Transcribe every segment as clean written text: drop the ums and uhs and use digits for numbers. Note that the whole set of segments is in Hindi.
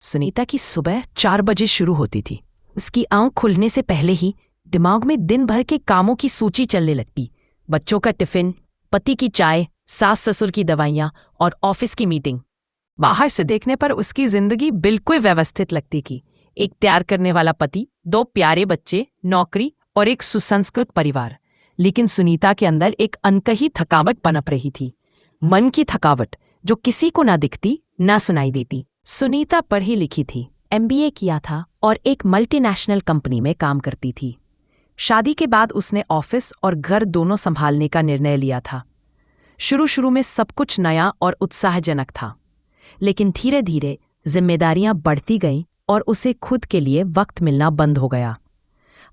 सुनीता की सुबह 4 बजे शुरू होती थी। उसकी आंख खुलने से पहले ही दिमाग में दिन भर के कामों की सूची चलने लगती। बच्चों का टिफिन, पति की चाय, सास ससुर की दवाइयाँ और ऑफिस की मीटिंग। बाहर से देखने पर उसकी जिंदगी बिल्कुल व्यवस्थित लगती थी। एक तैयार करने वाला पति, 2 प्यारे बच्चे, नौकरी और एक सुसंस्कृत परिवार। लेकिन सुनीता के अंदर एक अनकही थकावट पनप रही थी। मन की थकावट जो किसी को ना दिखती, ना सुनाई देती। सुनीता पढ़ी लिखी थी, MBA किया था और एक मल्टीनेशनल कंपनी में काम करती थी। शादी के बाद उसने ऑफिस और घर दोनों संभालने का निर्णय लिया था। शुरू में सब कुछ नया और उत्साहजनक था, लेकिन धीरे धीरे जिम्मेदारियां बढ़ती गईं और उसे खुद के लिए वक्त मिलना बंद हो गया।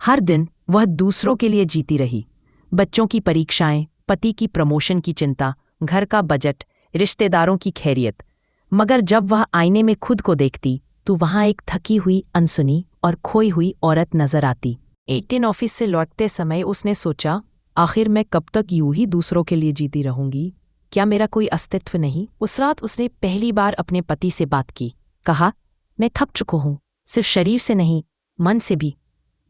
हर दिन वह दूसरों के लिए जीती रही। बच्चों की परीक्षाएं, पति की प्रमोशन की चिंता, घर का बजट, रिश्तेदारों की खैरियत। मगर जब वह आईने में खुद को देखती तो वहां एक थकी हुई, अनसुनी और खोई हुई औरत नजर आती। 18 ऑफिस से लौटते समय उसने सोचा, आखिर मैं कब तक यूं ही दूसरों के लिए जीती रहूंगी? क्या मेरा कोई अस्तित्व नहीं? उस रात उसने पहली बार अपने पति से बात की। कहा, मैं थक चुका हूं, सिर्फ शरीर से नहीं, मन से भी।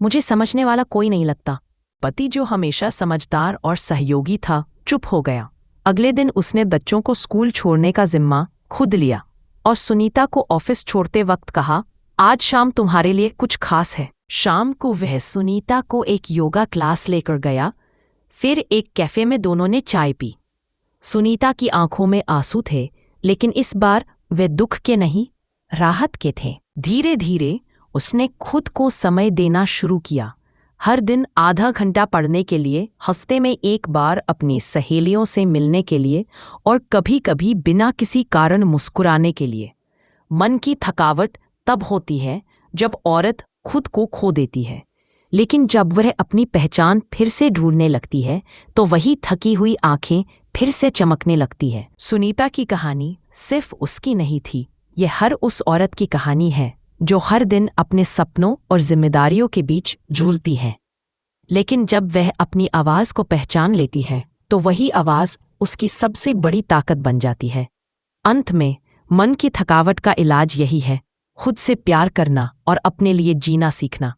मुझे समझने वाला कोई नहीं लगता। पति, जो हमेशा समझदार और सहयोगी था, चुप हो गया। अगले दिन उसने बच्चों को स्कूल छोड़ने का जिम्मा खुद लिया और सुनीता को ऑफिस छोड़ते वक्त कहा, आज शाम तुम्हारे लिए कुछ खास है। शाम को वह सुनीता को एक योगा क्लास लेकर गया। फिर एक कैफे में दोनों ने चाय पी। सुनीता की आंखों में आंसू थे, लेकिन इस बार वे दुख के नहीं, राहत के थे। धीरे धीरे उसने खुद को समय देना शुरू किया। हर दिन आधा घंटा पढ़ने के लिए, हफ्ते में एक बार अपनी सहेलियों से मिलने के लिए और कभी-कभी बिना किसी कारण मुस्कुराने के लिए। मन की थकावट तब होती है जब औरत खुद को खो देती है, लेकिन जब वह अपनी पहचान फिर से ढूंढने लगती है तो वही थकी हुई आंखें फिर से चमकने लगती है। सुनीता की कहानी सिर्फ उसकी नहीं थी, यह हर उस औरत की कहानी है जो हर दिन अपने सपनों और जिम्मेदारियों के बीच झूलती है। लेकिन जब वह अपनी आवाज को पहचान लेती है तो वही आवाज उसकी सबसे बड़ी ताकत बन जाती है। अंत में मन की थकावट का इलाज यही है, खुद से प्यार करना और अपने लिए जीना सीखना।